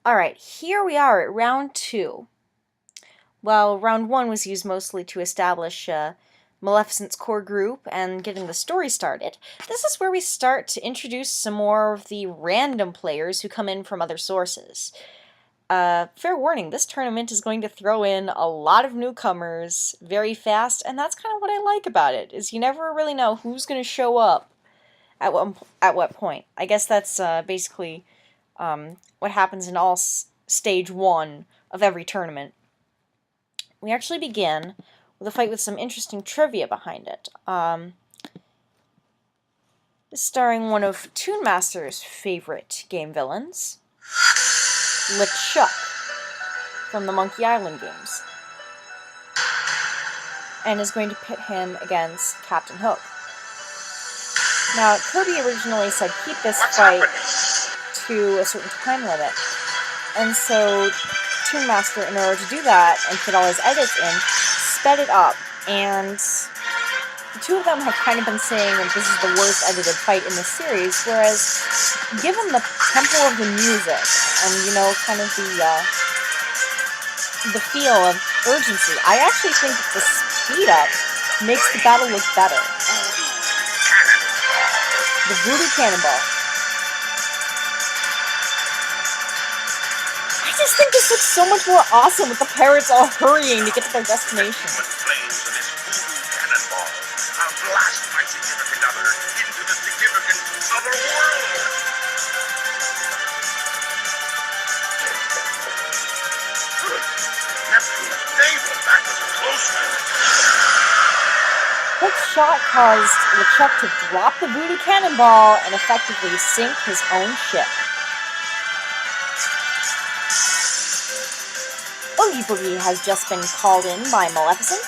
Alright, here we are at round 2. Well, round 1 was used mostly to establish Maleficent's core group and getting the story started. This is where we start to introduce some more of the random players who come in from other sources. Fair warning, this tournament is going to throw in a lot of newcomers very fast, and that's kind of what I like about it, is you never really know who's going to show up at what point. I guess that's basically what happens in all stage 1 of every tournament. We actually begin with a fight with some interesting trivia behind it. Starring one of Toon Master's favorite game villains, LeChuck from the Monkey Island games, and is going to pit him against Captain Hook. Now, Kirby originally said keep this fight to a certain time limit, and so Toon Master, in order to do that and fit all his edits in, sped it up, and the two of them have kind of been saying that this is the worst edited fight in the series, whereas given the tempo of the music and, you know, kind of the feel of urgency, I actually think that the speed up makes the battle look better. The Voodoo Cannonball. I just think this looks so much more awesome with the parrots all hurrying to get to their destination. Hook's shot caused LeChuck to drop the Voodoo Cannonball and effectively sink his own ship. Oogie Boogie has just been called in by Maleficent.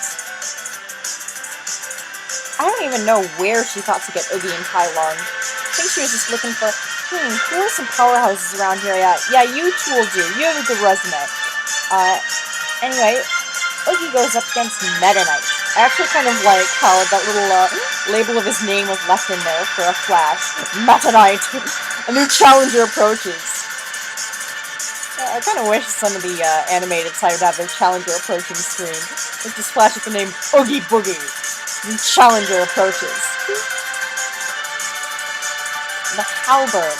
I don't even know where she thought to get Oogie and Tai Lung. I think she was just looking for, who are some powerhouses around here? Yeah, you two will do. You have a good resume. Anyway, Oogie goes up against Meta Knight. I actually kind of like how that little label of his name was left in there for a flash. Meta Knight! A new challenger approaches. I kind of wish some of the animated side would have their challenger approaching screen. Let's just flash with the name Oogie Boogie. New challenger approaches. The Halberd.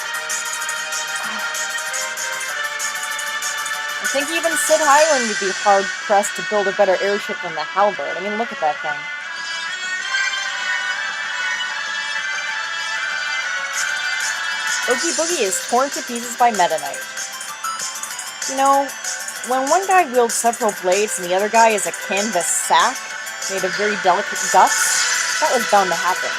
I think even Sid Highland would be hard-pressed to build a better airship than the Halberd. I mean, look at that thing. Oogie Boogie is torn to pieces by Meta Knight. You know, when one guy wields several blades and the other guy is a canvas sack made of very delicate guts, that was bound to happen.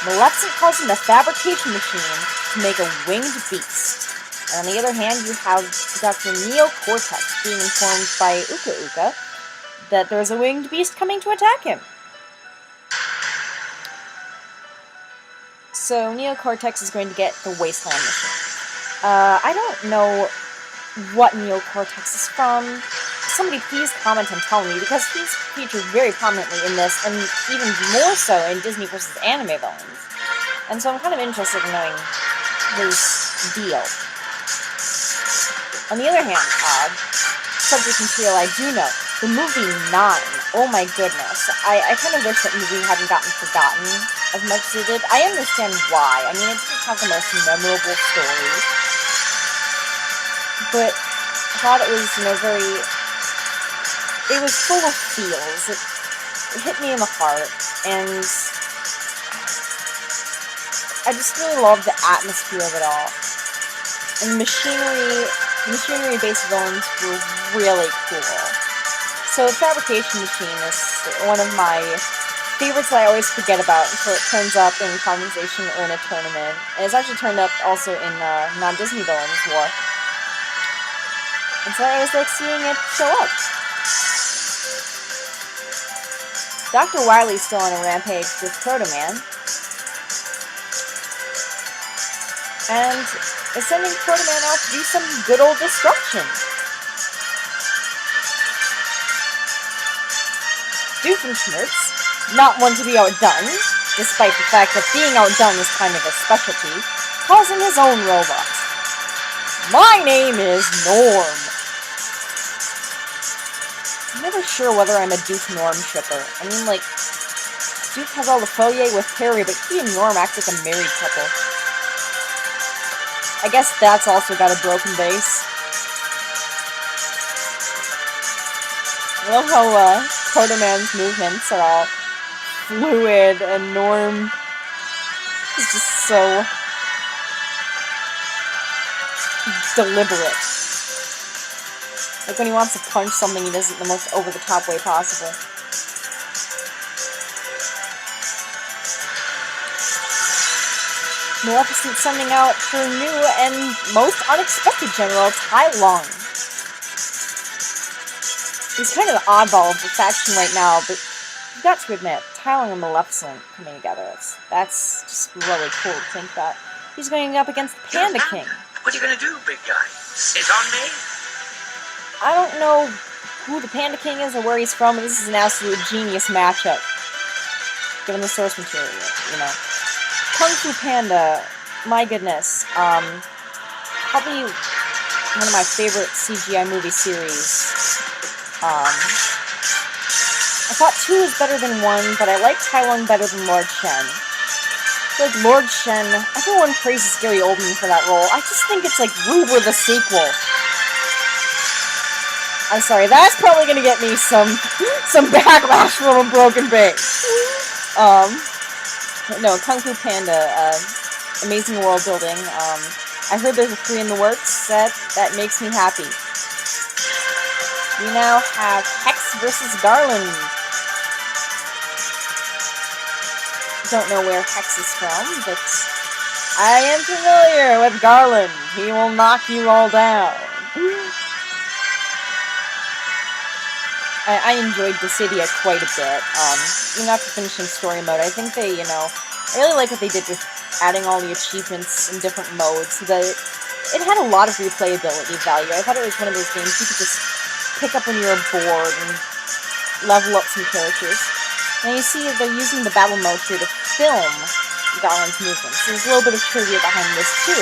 Maleficent calls in the fabrication machine to make a winged beast. And on the other hand, you have Dr. Neo-Cortex being informed by Uka Uka that there's a winged beast coming to attack him. So Neo-Cortex is going to get the Wasteland mission. I don't know what Neo-Cortex is from. Somebody please comment and tell me, because he's featured very prominently in this, and even more so in Disney vs. Anime villains. And so I'm kind of interested in knowing his deal. On the other hand, subject material I do know, the movie 9, oh my goodness, I kind of wish that movie hadn't gotten forgotten as much as it did. I understand why. I mean, it didn't have the most memorable story, but I thought it was, you know, it was full of feels. It hit me in the heart, and I just really loved the atmosphere of it all. And the machinery-based villains were really cool. So the fabrication machine is one of my favorites that I always forget about until it turns up in conversation or in a tournament. And it's actually turned up also in non-Disney Villains War. And so I always like seeing it show up. Dr. Wily's still on a rampage with Proto Man. And is sending Proto Man out to do some good old destruction. Doofenshmirtz, not one to be outdone, despite the fact that being outdone is kind of a specialty, calls in his own robot. My name is Norm. I'm never sure whether I'm a Duke-Norm shipper. I mean, like, Duke has all the foyer with Perry, but he and Norm act like a married couple. I guess that's also got a broken base. I love how Proto-Man's movements are all fluid, and Norm is just so deliberate. Like when he wants to punch something, he does it the most over-the-top way possible. Maleficent sending out her new and most unexpected general, Tai Lung. He's kind of the oddball of the faction right now, but you've got to admit, Tai Lung and Maleficent coming together, that's just really cool to think that. He's going up against the Panda King. What are you gonna do, big guy? Sit on me? I don't know who the Panda King is or where he's from, but this is an absolute genius matchup. Given the source material, you know. Kung Fu Panda, my goodness, probably one of my favorite CGI movie series. I thought 2 was better than 1, but I like Tai Lung better than Lord Shen. Like Lord Shen, everyone praises Gary Oldman for that role. I just think it's like Ruber the sequel. I'm sorry, that's probably gonna get me some backlash from a broken base. No, Kung Fu Panda, amazing world building. I heard there's a 3 in the works. That makes me happy. We now have Hex versus Garland. Don't know where Hex is from, but I am familiar with Garland. He will knock you all down. I enjoyed Dissidia quite a bit. Even after finishing story mode, I think they, I really like what they did with adding all the achievements in different modes. It had a lot of replayability value. I thought it was one of those games you could just pick up when you were bored and level up some characters. Now you see they're using the battle mode here to film Garland's movements. There's a little bit of trivia behind this too.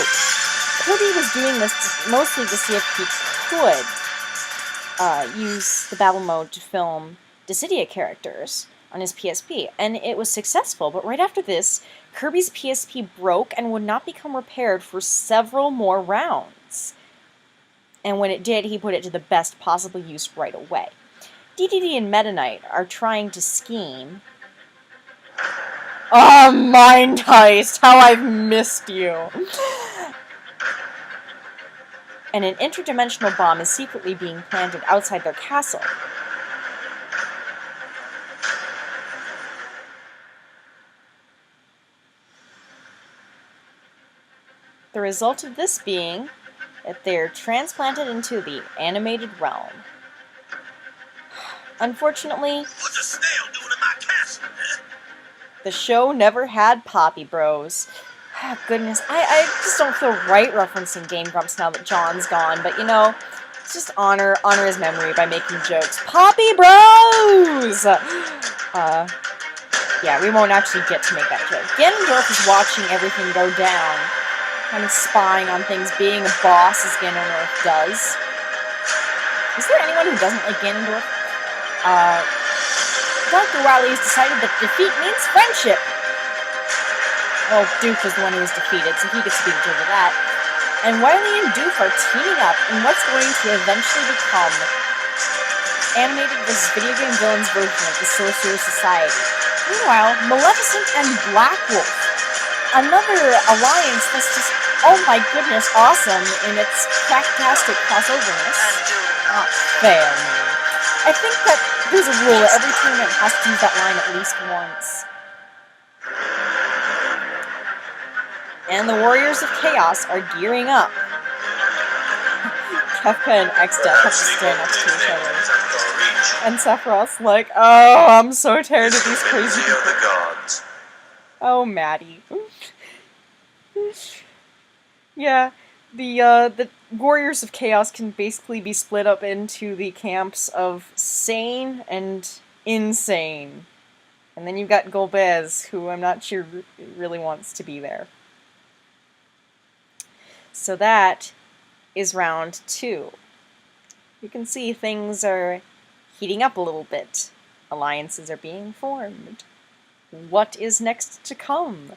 Kirby was doing this mostly to see if he could use the battle mode to film Dissidia characters on his PSP, and it was successful, but right after this, Kirby's PSP broke and would not become repaired for several more rounds. And when it did, he put it to the best possible use right away. DDD and Meta Knight are trying to scheme. Oh, Mind Heist! How I've missed you! And an interdimensional bomb is secretly being planted outside their castle. The result of this being that they're transplanted into the animated realm. Unfortunately, What's a snail doing in my castle? the show never had Poppy Bros. Oh, goodness, I just don't feel right referencing Game Grumps now that John's gone, but let's just honor his memory by making jokes. Poppy Bros! Yeah, we won't actually get to make that joke. Ganondorf is watching everything go down, kind of spying on things, being a boss as Ganondorf does. Is there anyone who doesn't like Ganondorf? Dr. Wily has decided that defeat means friendship. Well, Doof was the one who was defeated, so he gets to be the judge of that. And Wily and Doof are teaming up in what's going to eventually become animated versus video game villains version of the Sorcerer Society. Meanwhile, Maleficent and Black Wolf, another alliance that's just, oh my goodness, awesome in its cracktastic crossoverness. Not fair, man. I think that there's a rule that every tournament has to use that line at least once. And the Warriors of Chaos are gearing up. Kefka and X-Death have to stand next to each other. And Sephiroth's like, oh, I'm so tired of these crazy people. Oh, Maddie. Yeah, the Warriors of Chaos can basically be split up into the camps of sane and insane. And then you've got Golbez, who I'm not sure really wants to be there. So that is round 2. You can see things are heating up a little bit. Alliances are being formed. What is next to come?